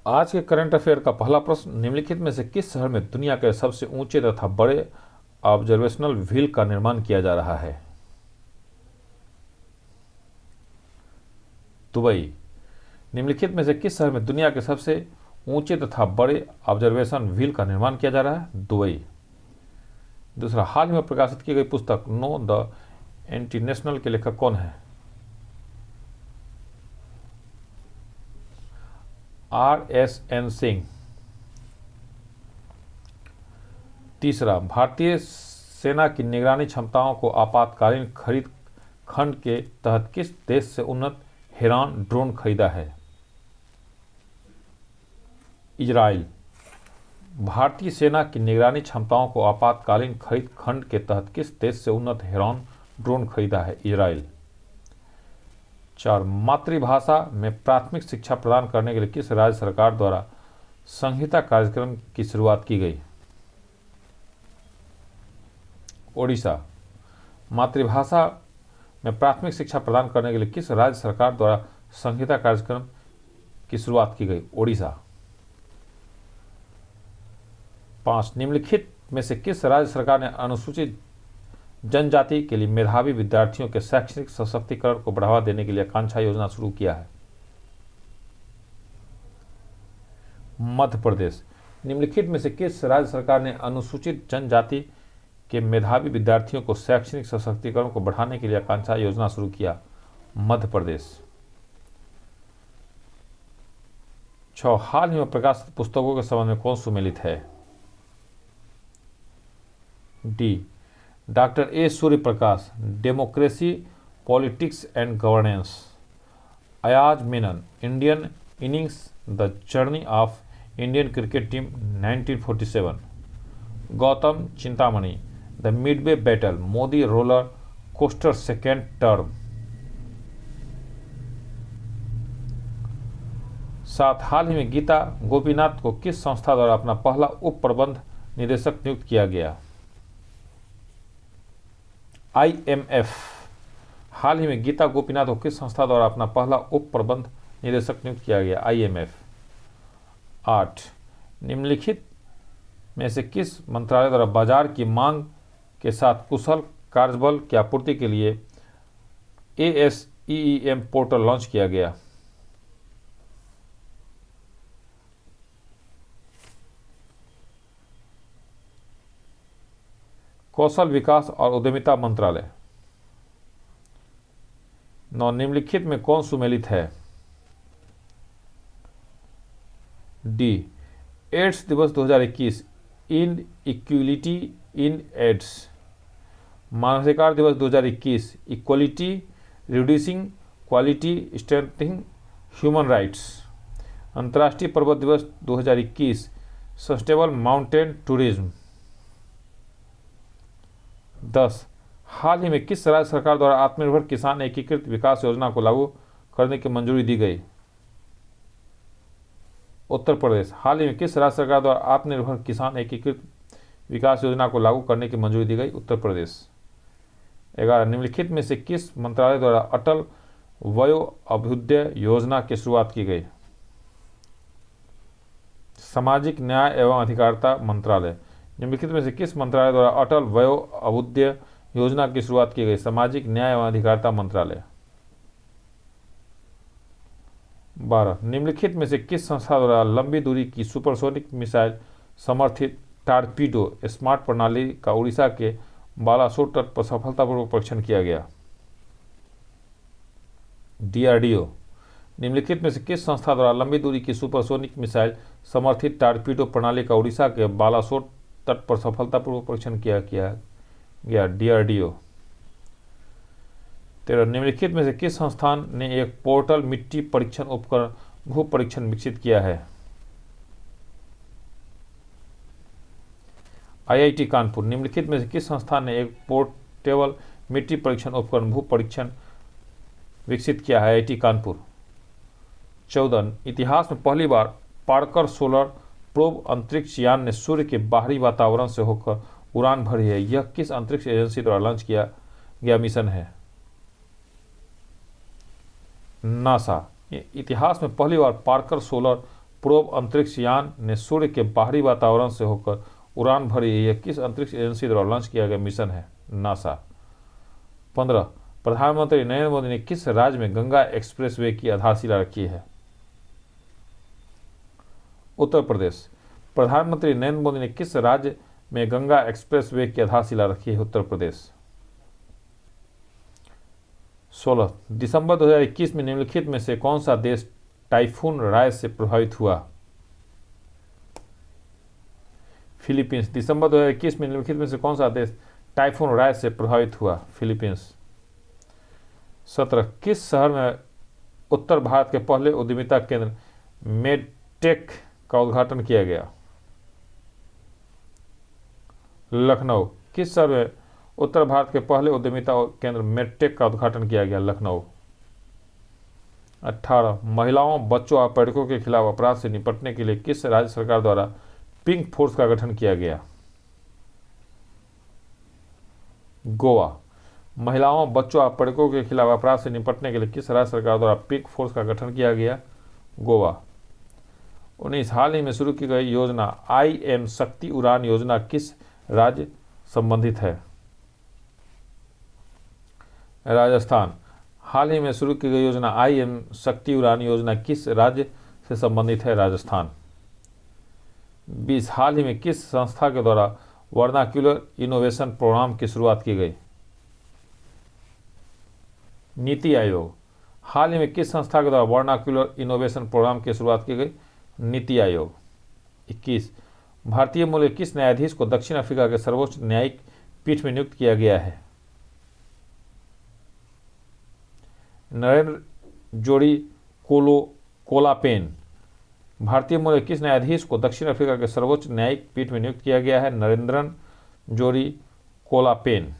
आज के current affair का पहला प्रश्न, निम्नलिखित में से किस शहर में दुनिया के सबसे ऊंचे तथा बड़े ऑब्जर्वेशनल व्हील का निर्माण किया जा रहा है? दुबई। निम्नलिखित में से किस शहर में दुनिया के सबसे ऊंचे तथा बड़े ऑब्जर्वेशन व्हील का निर्माण किया जा रहा है? दुबई। दूसरा, हाल ही में प्रकाशित की गई पुस्तक नो द इंटरनेशनल के लेखक कौन है? R.S.N. सिंह। तीसरा, भारतीय सेना की निगरानी क्षमताओं को आपातकालीन खरीद खंड के तहत किस देश से उन्नत हेरॉन ड्रोन खरीदा है? इजराइल। भारतीय सेना की निगरानी क्षमताओं को आपातकालीन खरीद खंड के तहत किस देश से उन्नत हेरॉन ड्रोन खरीदा है? इजराइल। 4, मातृभाषा में प्राथमिक शिक्षा प्रदान करने के लिए किस राज्य सरकार द्वारा संहिता कार्यक्रम की शुरुआत की गई? ओडिशा। मातृभाषा में प्राथमिक शिक्षा प्रदान करने के लिए किस राज्य सरकार द्वारा संहिता कार्यक्रम की शुरुआत की गई? ओडिशा। 5, निम्नलिखित में से किस राज्य सरकार ने अनुसूचित जनजाति के लिए मेधावी विद्यार्थियों के शैक्षणिक सशक्तिकरण को बढ़ावा देने के लिए आकांक्षा योजना शुरू किया है? मध्य प्रदेश। निम्नलिखित में से किस राज्य सरकार ने अनुसूचित जनजाति के मेधावी विद्यार्थियों को शैक्षणिक सशक्तिकरण को बढ़ाने के लिए आकांक्षा योजना शुरू किया? मध्य प्रदेश। 6, हाल ही में प्रकाशित पुस्तकों के संबंध में कौन सुमेलित है? D, doctor A Suryaprakash, democracy, politics and governance. Ayaz Menon, Indian innings, the journey of Indian cricket team 1947। Gautam Chintamani, the Midway battle, Modi roller coaster second term. 7, हाल ही में गीता गोपीनाथ को किस संस्था द्वारा अपना पहला उप प्रबंध निदेशक नियुक्त किया गया? IMF। हाल ही में गीता गोपीनाथ को किस संस्था द्वारा अपना पहला उप प्रबंध निदेशक नियुक्त किया गया? IMF। 8, निम्नलिखित में से किस मंत्रालय द्वारा बाजार की मांग के साथ कुशल कार्यबल की आपूर्ति के लिए ASEEM पोर्टल लॉन्च किया गया? कौशल विकास और उद्यमिता मंत्रालय। 9, निम्नलिखित में कौन सुमेलित है? डी, एड्स दिवस 2021, इन इक्विलिटी इन एड्स। मानवाधिकार दिवस 2021, equality, reducing quality, strengthening human rights. अंतर्राष्ट्रीय पर्वत दिवस 2021, सस्टेनेबल माउंटेन टूरिज्म। 10, हाल ही में किस राज्य सरकार द्वारा आत्मनिर्भर किसान एकीकृत विकास योजना को लागू करने की मंजूरी दी गई? उत्तर प्रदेश। हाल ही में किस राज्य सरकार द्वारा आत्मनिर्भर किसान एकीकृत विकास योजना को लागू करने की मंजूरी दी गई? उत्तर प्रदेश। 11, निम्नलिखित में से किस मंत्रालय द्वारा अटल वयो अभ्युदय योजना की शुरुआत की गई? सामाजिक न्याय एवं अधिकारिता मंत्रालय। निम्नलिखित में से किस मंत्रालय द्वारा अटल वयो अभ्युदय योजना की शुरुआत की गई? सामाजिक न्याय एवं अधिकारिता मंत्रालय। 12, निम्नलिखित में से किस संस्था द्वारा लंबी दूरी की सुपरसोनिक मिसाइल समर्थित टॉर्पीडो स्मार्ट प्रणाली का उड़ीसा के बालासोर तट पर सफलतापूर्वक परीक्षण किया गया? DRDO। निम्नलिखित में से किस संस्था द्वारा लंबी दूरी की सुपरसोनिक मिसाइल समर्थित टॉर्पीडो प्रणाली का उड़ीसा के बालासोर तट पर सफलतापूर्वक परीक्षण किया गया? DRDO। 13, निम्नलिखित में से किस संस्थान ने एक पोर्टल मिट्टी परीक्षण उपकरण भू परीक्षण विकसित किया है? IIT कानपुर। निम्नलिखित में से किस संस्थान ने एक पोर्टेबल मिट्टी परीक्षण उपकरण भू परीक्षण विकसित किया है? IIT कानपुर। 14, इतिहास में पहली बार पार्कर सोलर प्रोब अंतरिक्ष यान ने सूर्य के बाहरी वातावरण से होकर उड़ान भरी है। यह किस अंतरिक्ष एजेंसी द्वारा लॉन्च किया गया मिशन है? नासा। इतिहास में पहली बार पार्कर सोलर प्रोब अंतरिक्ष यान ने सूर्य के बाहरी वातावरण से होकर उड़ान भरी। यह किस अंतरिक्ष एजेंसी द्वारा लॉन्च किया गया मिशन है? नासा। 15 प्रधानमंत्री नरेंद्र मोदी ने किस राज्य में गंगा एक्सप्रेसवे की आधारशिला रखी है? उत्तर प्रदेश। प्रधानमंत्री नरेंद्र मोदी ने किस राज्य में गंगा एक्सप्रेसवे की आधारशिला रखी है? उत्तर प्रदेश। 16 दिसंबर 2021 में निम्नलिखित में से कौन सा देश टाइफून राय से प्रभावित हुआ? फिलीपींस। दिसंबर 2021 में निम्नलिखित में से कौन सा देश टाइफून राय से प्रभावित हुआ? फिलीपींस। 17 किस शहर में उत्तर भारत के पहले उद्यमिता केंद्र मेडटेक का उद्घाटन किया गया? लखनऊ। किस शहर में उत्तर भारत के पहले उद्यमिता केंद्र मेडटेक का उद्घाटन किया गया? लखनऊ। 18 महिलाओं, बच्चों और पर्यटकों के खिलाफ अपराध से निपटने के लिए किस राज्य सरकार द्वारा पिंक फोर्स का गठन किया गया? गोवा। महिलाओं, बच्चों और पर्यटकों के खिलाफ अपराध से निपटने के लिए किस राज्य सरकार द्वारा पिंक फोर्स का गठन किया गया? गोवा। 19 हाल ही में शुरू की गई योजना IM शक्ति उड़ान योजना किस राज्य संबंधित है? राजस्थान। हाल ही में शुरू की गई योजना IM शक्ति उड़ान योजना किस राज्य से संबंधित है? राजस्थान। 20 हाल ही में किस संस्था के द्वारा वर्नाक्यूलर इनोवेशन प्रोग्राम की शुरुआत की गई? नीति आयोग। हाल ही में किस संस्था के द्वारा वर्नाक्यूलर इनोवेशन प्रोग्राम की शुरुआत की गई? नीति आयोग। 21 भारतीय मूल किस न्यायाधीश को दक्षिण अफ्रीका के सर्वोच्च न्यायिक पीठ में नियुक्त किया गया है? नरेंद्र जोड़ी कोलापेन। भारतीय मूल किस न्यायाधीश को दक्षिण अफ्रीका के सर्वोच्च न्यायिक पीठ में नियुक्त किया गया है? नरेंद्रन जोड़ी कोलापेन।